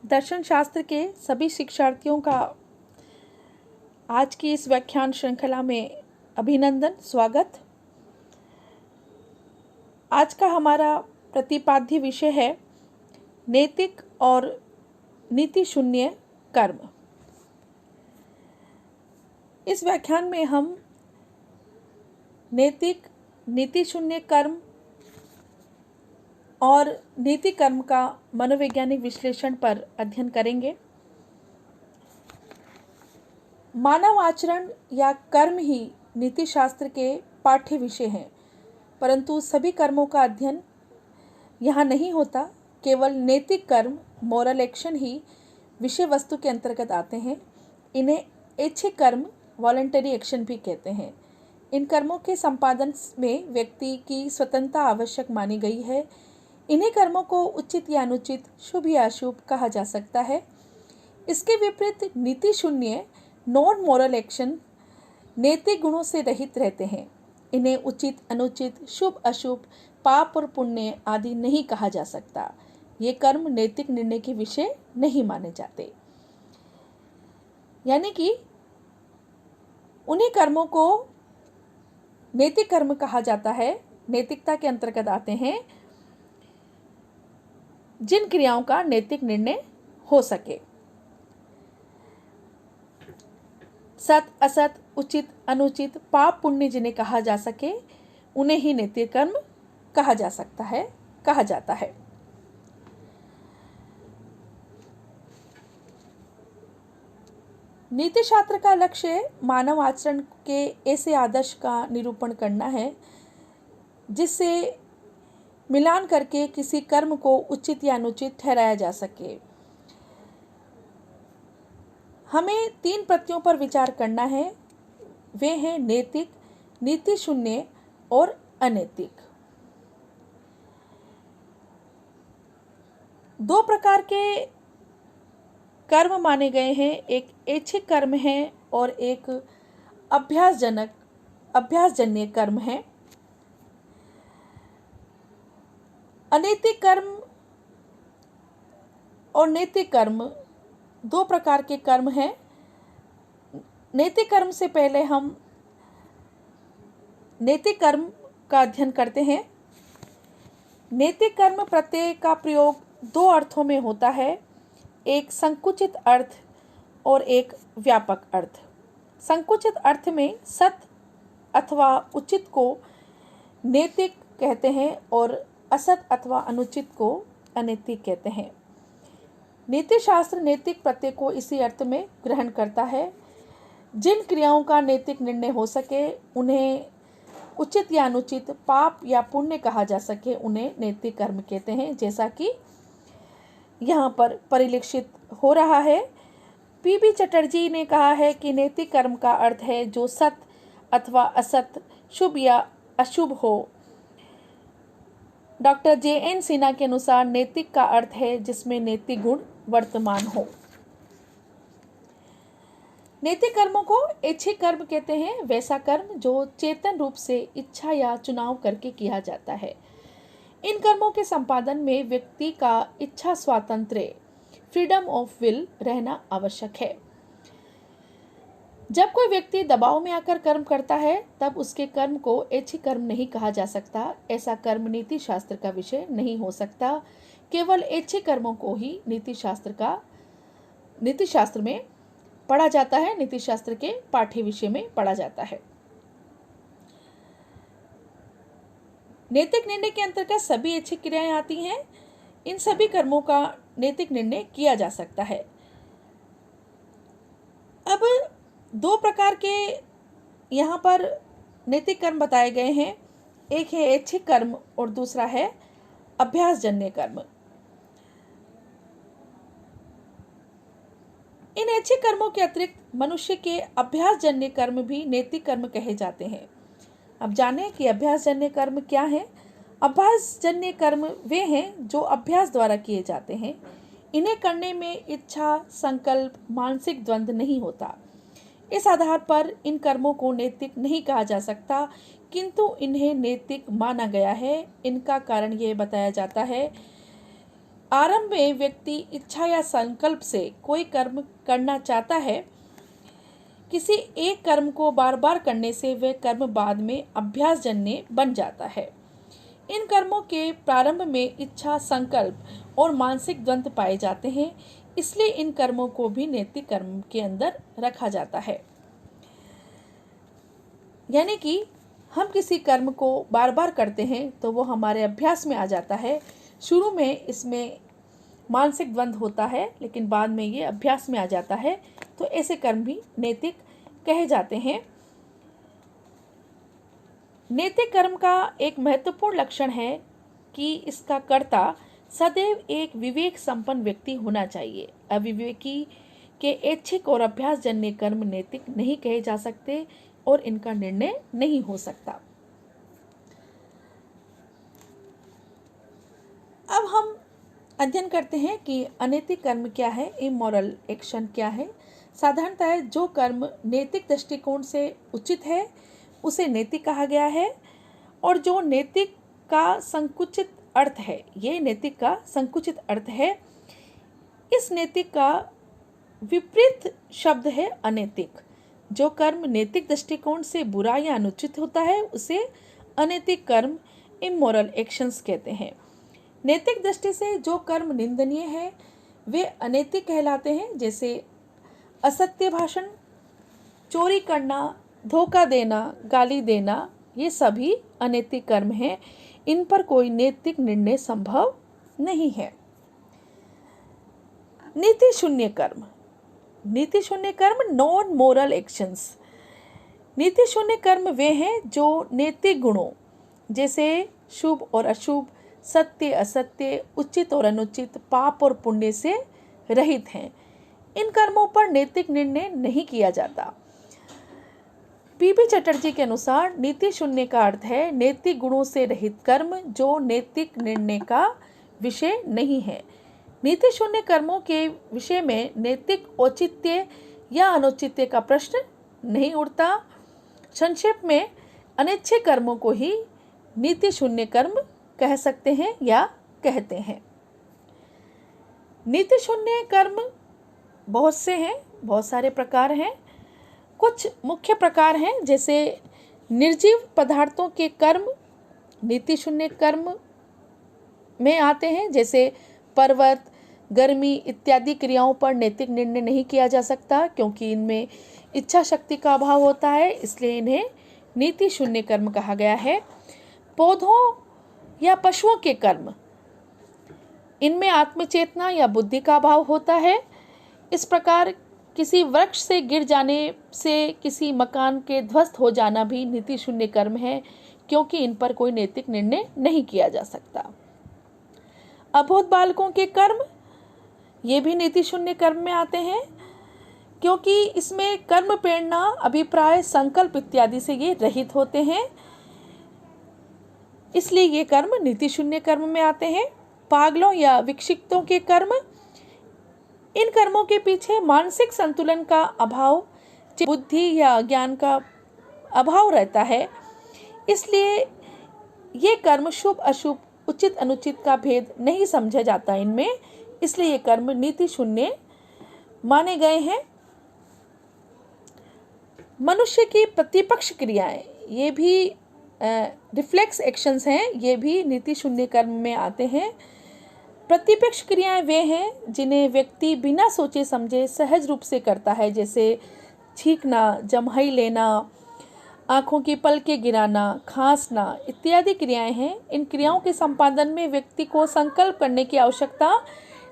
दर्शन शास्त्र के सभी शिक्षार्थियों का आज की इस व्याख्यान श्रृंखला में अभिनंदन, स्वागत। आज का हमारा प्रतिपाद्य विषय है नैतिक और नीति शून्य कर्म। इस व्याख्यान में हम नैतिक, नीति शून्य कर्म और नीति कर्म का मनोवैज्ञानिक विश्लेषण पर अध्ययन करेंगे। मानव आचरण या कर्म ही नीति शास्त्र के पाठ्य विषय हैं, परंतु सभी कर्मों का अध्ययन यहाँ नहीं होता। केवल नैतिक कर्म, मोरल एक्शन ही विषय वस्तु के अंतर्गत आते हैं। इन्हें ऐच्छिक कर्म, वॉलंटरी एक्शन भी कहते हैं। इन कर्मों के संपादन में व्यक्ति की स्वतंत्रता आवश्यक मानी गई है। इन्हीं कर्मों को उचित या अनुचित, शुभ या अशुभ कहा जा सकता है। इसके विपरीत नीति शून्य, नॉन मोरल एक्शन नैतिक गुणों से रहित रहते हैं। इन्हें उचित, अनुचित, शुभ अशुभ, पाप और पुण्य आदि नहीं कहा जा सकता। ये कर्म नैतिक निर्णय के विषय नहीं माने जाते। यानी कि उन्हीं कर्मों को नैतिक कर्म कहा जाता है, नैतिकता के अंतर्गत आते हैं, जिन क्रियाओं का नैतिक निर्णय हो सके। सत, असत, उचित, अनुचित, पाप पुण्य जिन्हें कहा जा सके, उन्हें ही नैतिक कर्म कहा जा सकता है, कहा जाता है। नीति शास्त्र का लक्ष्य मानव आचरण के ऐसे आदर्श का निरूपण करना है जिससे मिलान करके किसी कर्म को उचित या अनुचित ठहराया जा सके। हमें 3 प्रत्ययों पर विचार करना है। वे हैं नैतिक, नीति शून्य और अनैतिक। 2 प्रकार के कर्म माने गए हैं। एक ऐच्छिक कर्म है और एक अभ्यासजन्य कर्म है। अनैतिक कर्म और नैतिक कर्म 2 प्रकार के कर्म हैं। नैतिक कर्म से पहले हम नैतिक कर्म का अध्ययन करते हैं। नैतिक कर्म प्रत्यय का प्रयोग 2 अर्थों में होता है, एक संकुचित अर्थ और एक व्यापक अर्थ। संकुचित अर्थ में सत अथवा उचित को नैतिक कहते हैं और असत अथवा अनुचित को अनैतिक कहते हैं। नीति शास्त्र नैतिक प्रत्यय को इसी अर्थ में ग्रहण करता है। जिन क्रियाओं का नैतिक निर्णय हो सके, उन्हें उचित या अनुचित, पाप या पुण्य कहा जा सके, उन्हें नैतिक कर्म कहते हैं। जैसा कि यहाँ पर परिलक्षित हो रहा है। पीबी चटर्जी ने कहा है कि नैतिक कर्म का अर्थ है जो सत अथवा असत, शुभ या अशुभ हो। Doctor JN. सिन्हा के अनुसार नैतिक का अर्थ है जिसमें नैतिक गुण वर्तमान हो। नैतिक कर्मों को ऐच्छिक कर्म कहते हैं, वैसा कर्म जो चेतन रूप से इच्छा या चुनाव करके किया जाता है। इन कर्मों के संपादन में व्यक्ति का इच्छा स्वातंत्र्य, फ्रीडम ऑफ विल रहना आवश्यक है। जब कोई व्यक्ति दबाव में आकर कर्म करता है, तब उसके कर्म को ऐच्छिक कर्म नहीं कहा जा सकता। ऐसा कर्म नीति शास्त्र का विषय नहीं हो सकता। केवल ऐच्छिक कर्मों को ही नीति शास्त्र में पढ़ा जाता है, नीति शास्त्र के पाठ्य विषय में पढ़ा जाता है। नैतिक निर्णय के अंतर्गत सभी ऐच्छिक क्रियाएं आती हैं। इन सभी कर्मों का नैतिक निर्णय किया जा सकता है। अब 2 प्रकार के यहाँ पर नैतिक कर्म बताए गए हैं। एक है ऐच्छिक कर्म और दूसरा है अभ्यासजन्य कर्म। इन ऐच्छिक कर्मों के अतिरिक्त मनुष्य के अभ्यासजन्य कर्म भी नैतिक कर्म कहे जाते हैं। अब जानें कि अभ्यासजन्य कर्म क्या है। अभ्यासजन्य कर्म वे हैं जो अभ्यास द्वारा किए जाते हैं। इन्हें करने में इच्छा, संकल्प, मानसिक द्वंद्व नहीं होता। इस आधार पर इन कर्मों को नैतिक नहीं कहा जा सकता, किंतु इन्हें नैतिक माना गया है। इनका कारण यह बताया जाता है आरंभ में व्यक्ति इच्छा या संकल्प से कोई कर्म करना चाहता है। किसी एक कर्म को बार बार करने से वह कर्म बाद में अभ्यासजन्य बन जाता है। इन कर्मों के प्रारंभ में इच्छा, संकल्प और मानसिक द्वंद्व पाए जाते हैं, इसलिए इन कर्मों को भी नैतिक कर्म के अंदर रखा जाता है। यानी कि हम किसी कर्म को बार बार करते हैं तो वो हमारे अभ्यास में आ जाता है। शुरू में इसमें मानसिक द्वंद्व होता है, लेकिन बाद में ये अभ्यास में आ जाता है, तो ऐसे कर्म भी नैतिक कहे जाते हैं। नैतिक कर्म का एक महत्वपूर्ण लक्षण है कि इसका कर्ता सदैव एक विवेक संपन्न व्यक्ति होना चाहिए। अविवेकी के ऐच्छिक और अभ्यासजन्य कर्म नैतिक नहीं कहे जा सकते और इनका निर्णय नहीं हो सकता। अब हम अध्ययन करते हैं कि अनैतिक कर्म क्या है, इमोरल एक्शन क्या है। साधारणतः जो कर्म नैतिक दृष्टिकोण से उचित है उसे नैतिक कहा गया है, और जो नैतिक का संकुचित अर्थ है, ये नैतिक का संकुचित अर्थ है। इस नैतिक का विपरीत शब्द है अनैतिक। जो कर्म नैतिक दृष्टिकोण से बुरा या अनुचित होता है उसे अनैतिक कर्म, इमोरल एक्शंस कहते हैं। नैतिक दृष्टि से जो कर्म निंदनीय है वे अनैतिक कहलाते हैं, जैसे असत्य भाषण, चोरी करना, धोखा देना, गाली देना, ये सभी अनैतिक कर्म हैं। इन पर कोई नैतिक निर्णय संभव नहीं है। नीति शून्य कर्म। नीति शून्य कर्म, नॉन मोरल एक्शंस। नीति शून्य कर्म वे हैं जो नैतिक गुणों जैसे शुभ और अशुभ, सत्य असत्य, उचित और अनुचित, पाप और पुण्य से रहित हैं। इन कर्मों पर नैतिक निर्णय नहीं किया जाता। पीबी चटर्जी के अनुसार नीति शून्य का अर्थ है नैतिक गुणों से रहित कर्म जो नैतिक निर्णय का विषय नहीं है। नीति शून्य कर्मों के विषय में नैतिक औचित्य या अनुचित्य का प्रश्न नहीं उठता। संक्षेप में अनिच्छे कर्मों को ही नीति शून्य कर्म कह सकते हैं या कहते हैं। नीति शून्य कर्म बहुत से हैं, बहुत सारे प्रकार हैं। कुछ मुख्य प्रकार हैं, जैसे निर्जीव पदार्थों के कर्म नीति शून्य कर्म में आते हैं, जैसे पर्वत, गर्मी इत्यादि क्रियाओं पर नैतिक निर्णय नहीं किया जा सकता क्योंकि इनमें इच्छा शक्ति का अभाव होता है, इसलिए इन्हें नीति शून्य कर्म कहा गया है। पौधों या पशुओं के कर्म, इनमें आत्मचेतना या बुद्धि का अभाव होता है। इस प्रकार किसी वृक्ष से गिर जाने से किसी मकान के ध्वस्त हो जाना भी नीति शून्य कर्म है, क्योंकि इन पर कोई नैतिक निर्णय नहीं किया जा सकता। अबोध बालकों के कर्म, ये भी नीति शून्य कर्म में आते हैं, क्योंकि इसमें कर्म प्रेरणा, अभिप्राय, संकल्प इत्यादि से ये रहित होते हैं, इसलिए ये कर्म नीति शून्य कर्म में आते हैं। पागलों या विक्षिप्तों के कर्म, इन कर्मों के पीछे मानसिक संतुलन का अभाव, बुद्धि या ज्ञान का अभाव रहता है, इसलिए ये कर्म शुभ अशुभ, उचित अनुचित का भेद नहीं समझा जाता इनमें, इसलिए ये कर्म नीति शून्य माने गए हैं। मनुष्य की प्रतिपक्ष क्रियाएं, ये भी रिफ्लेक्स एक्शंस हैं, ये भी नीति शून्य कर्म में आते हैं। प्रतिपक्ष क्रियाएं वे हैं जिन्हें व्यक्ति बिना सोचे समझे सहज रूप से करता है, जैसे छींकना, जम्हाई लेना, आँखों की पलकें गिराना, खांसना इत्यादि क्रियाएं हैं। इन क्रियाओं के संपादन में व्यक्ति को संकल्प करने की आवश्यकता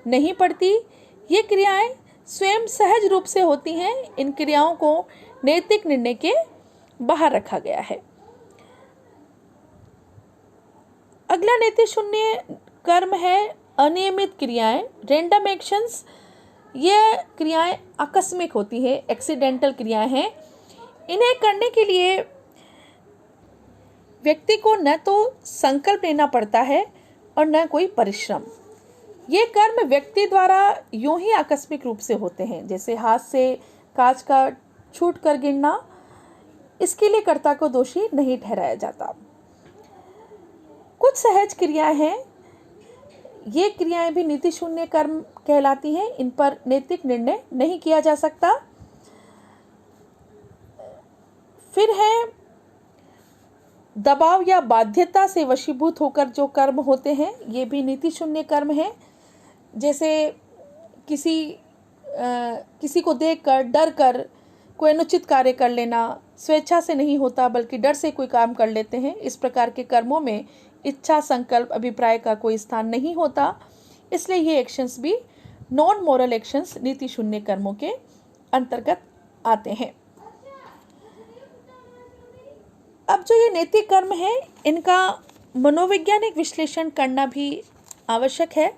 नहीं पड़ती। ये क्रियाएं स्वयं सहज रूप से होती हैं। इन क्रियाओं को नैतिक निर्णय के बाहर रखा गया है। अगला नीति शून्य कर्म है अनियमित क्रियाएं, रैंडम एक्शंस। ये क्रियाएं आकस्मिक होती है, एक्सीडेंटल क्रियाएं हैं। इन्हें करने के लिए व्यक्ति को न तो संकल्प लेना पड़ता है और न कोई परिश्रम। ये कर्म व्यक्ति द्वारा यूं ही आकस्मिक रूप से होते हैं, जैसे हाथ से कांच का छूट कर गिरना। इसके लिए कर्ता को दोषी नहीं ठहराया जाता। कुछ सहज क्रियाएं हैं, ये क्रियाएं भी नीति शून्य कर्म कहलाती हैं। इन पर नैतिक निर्णय नहीं किया जा सकता। फिर है दबाव या बाध्यता से वशीभूत होकर जो कर्म होते हैं, ये भी नीति शून्य कर्म है। जैसे किसी को देखकर, डर कर कोई अनुचित कार्य कर लेना, स्वेच्छा से नहीं होता बल्कि डर से कोई काम कर लेते हैं। इस प्रकार के कर्मों में इच्छा, संकल्प, अभिप्राय का कोई स्थान नहीं होता, इसलिए ये एक्शंस भी नॉन मोरल एक्शंस नीति शून्य कर्मों के अंतर्गत आते हैं। अब जो ये नैतिक कर्म है, इनका मनोवैज्ञानिक विश्लेषण करना भी आवश्यक है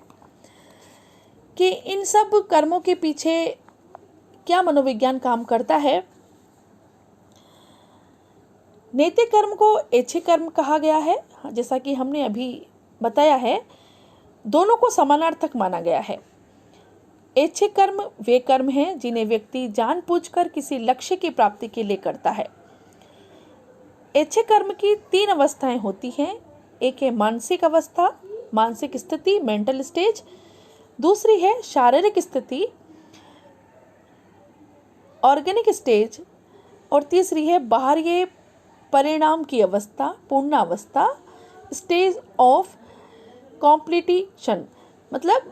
कि इन सब कर्मों के पीछे क्या मनोविज्ञान काम करता है। नैतिक कर्म को ऐच्छिक कर्म कहा गया है। जैसा कि हमने अभी बताया है, दोनों को समानार्थक माना गया है। ऐच्छिक कर्म वे कर्म हैं जिन्हें व्यक्ति जानबूझकर किसी लक्ष्य की प्राप्ति के लिए करता है। ऐच्छिक कर्म की 3 अवस्थाएं होती हैं। एक है मानसिक अवस्था, मानसिक स्थिति, मेंटल स्टेज। दूसरी है शारीरिक स्थिति, ऑर्गेनिक स्टेज। और तीसरी है बाहरी परिणाम की अवस्था, पूर्णावस्था, स्टेज ऑफ कॉम्प्लीशन। मतलब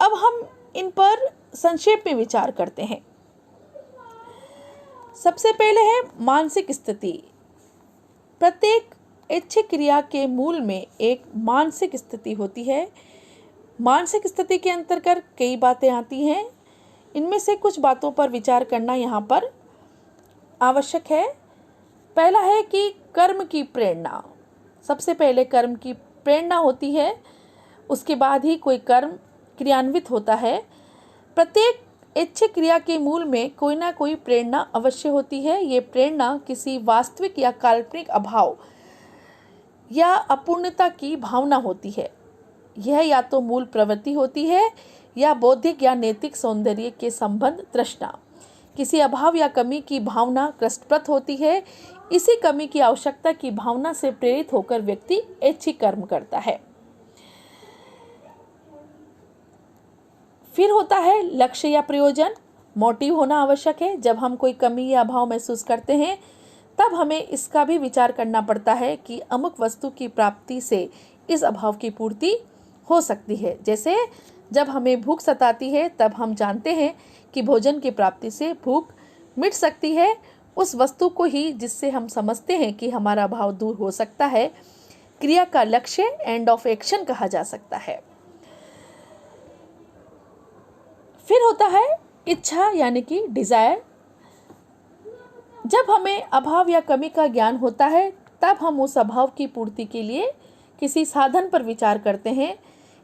अब हम इन पर संक्षेप में विचार करते हैं। सबसे पहले है मानसिक स्थिति। प्रत्येक ऐच्छिक क्रिया के मूल में एक मानसिक स्थिति होती है। मानसिक स्थिति के अंतर्गत कई बातें आती हैं। इनमें से कुछ बातों पर विचार करना यहाँ पर आवश्यक है। पहला है कि कर्म की प्रेरणा। सबसे पहले कर्म की प्रेरणा होती है, उसके बाद ही कोई कर्म क्रियान्वित होता है। प्रत्येक ऐच्छिक क्रिया के मूल में कोई ना कोई प्रेरणा अवश्य होती है। ये प्रेरणा किसी वास्तविक या काल्पनिक अभाव या अपूर्णता की भावना होती है। यह या तो मूल प्रवृत्ति होती है या बौद्धिक या नैतिक सौंदर्य के संबंध तृष्णा। किसी अभाव या कमी की भावना कृष्णप्रद होती है। इसी कमी की आवश्यकता की भावना से प्रेरित होकर व्यक्ति ऐच्छिक कर्म करता है। फिर होता है लक्ष्य या प्रयोजन। मोटिव होना आवश्यक है। जब हम कोई कमी या अभाव महसूस करते हैं, तब हमें इसका भी विचार करना पड़ता है कि अमुक वस्तु की प्राप्ति से इस अभाव की पूर्ति हो सकती है। जैसे जब हमें भूख सताती है, तब हम जानते हैं कि भोजन की प्राप्ति से भूख मिट सकती है। उस वस्तु को ही जिससे हम समझते हैं कि हमारा अभाव दूर हो सकता है, क्रिया का लक्ष्य, एंड ऑफ एक्शन कहा जा सकता है। फिर होता है इच्छा यानी कि डिजायर। जब हमें अभाव या कमी का ज्ञान होता है, तब हम उस अभाव की पूर्ति के लिए किसी साधन पर विचार करते हैं।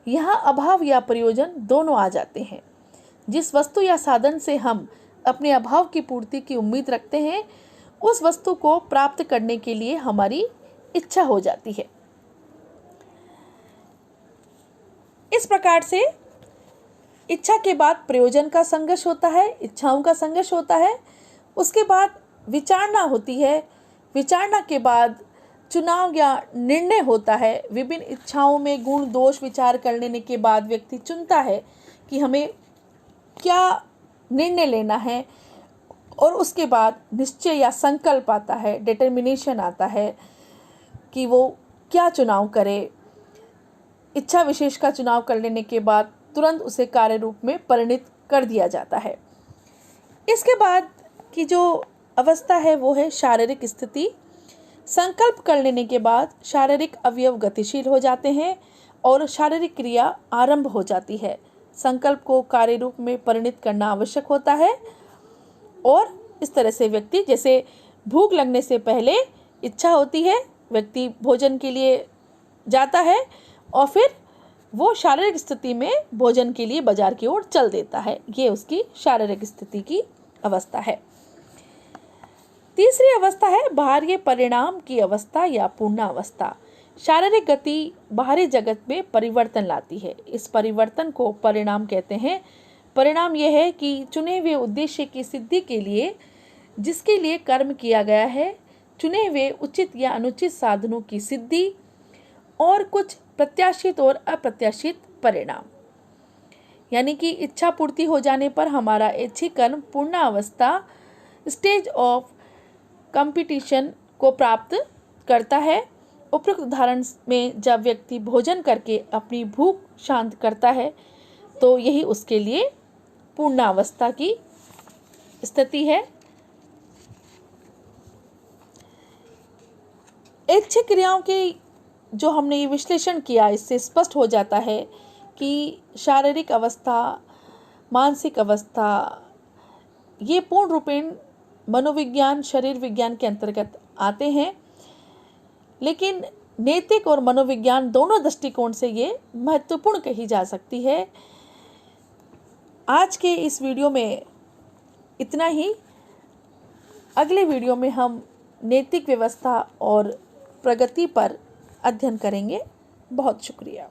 यहाँ अभाव या प्रयोजन दोनों आ जाते हैं। जिस वस्तु या साधन से हम अपने अभाव की पूर्ति की उम्मीद रखते हैं, उस वस्तु को प्राप्त करने के लिए हमारी इच्छा हो जाती है। इस प्रकार से इच्छा के बाद प्रयोजन का संघर्ष होता है, इच्छाओं का संघर्ष होता है। उसके बाद विचारणा होती है। विचारणा के बाद चुनाव या निर्णय होता है। विभिन्न इच्छाओं में गुण दोष विचार कर लेने के बाद व्यक्ति चुनता है कि हमें क्या निर्णय लेना है, और उसके बाद निश्चय या संकल्प आता है, डिटर्मिनेशन आता है कि वो क्या चुनाव करे। इच्छा विशेष का चुनाव कर लेने के बाद तुरंत उसे कार्य रूप में परिणित कर दिया जाता है। इसके बाद की जो अवस्था है वो है शारीरिक स्थिति। संकल्प कर लेने के बाद शारीरिक अवयव गतिशील हो जाते हैं और शारीरिक क्रिया आरंभ हो जाती है। संकल्प को कार्य रूप में परिणित करना आवश्यक होता है। और इस तरह से व्यक्ति, जैसे भूख लगने से पहले इच्छा होती है, व्यक्ति भोजन के लिए जाता है और फिर वो शारीरिक स्थिति में भोजन के लिए बाजार की ओर चल देता है। ये उसकी शारीरिक स्थिति की अवस्था है। तीसरी अवस्था है बाहरी परिणाम की अवस्था या पूर्णावस्था। शारीरिक गति बाहरी जगत में परिवर्तन लाती है। इस परिवर्तन को परिणाम कहते हैं। परिणाम यह है कि चुने हुए उद्देश्य की सिद्धि के लिए जिसके लिए कर्म किया गया है, चुने हुए उचित या अनुचित साधनों की सिद्धि और कुछ प्रत्याशित और अप्रत्याशित परिणाम। यानी कि इच्छा पूर्ति हो जाने पर हमारा ऐच्छिक कर्म पूर्णावस्था स्टेज ऑफ कंपटीशन को प्राप्त करता है। उपरोक्त उदाहरण में जब व्यक्ति भोजन करके अपनी भूख शांत करता है तो यही उसके लिए पूर्णावस्था की स्थिति है। ऐच्छिक क्रियाओं के जो हमने ये विश्लेषण किया, इससे स्पष्ट हो जाता है कि शारीरिक अवस्था, मानसिक अवस्था ये पूर्ण रूपेण मनोविज्ञान, शरीर विज्ञान के अंतर्गत आते हैं, लेकिन नैतिक और मनोविज्ञान दोनों दृष्टिकोण से ये महत्वपूर्ण कही जा सकती है। आज के इस वीडियो में इतना ही। अगले वीडियो में हम नैतिक व्यवस्था और प्रगति पर अध्ययन करेंगे। बहुत शुक्रिया।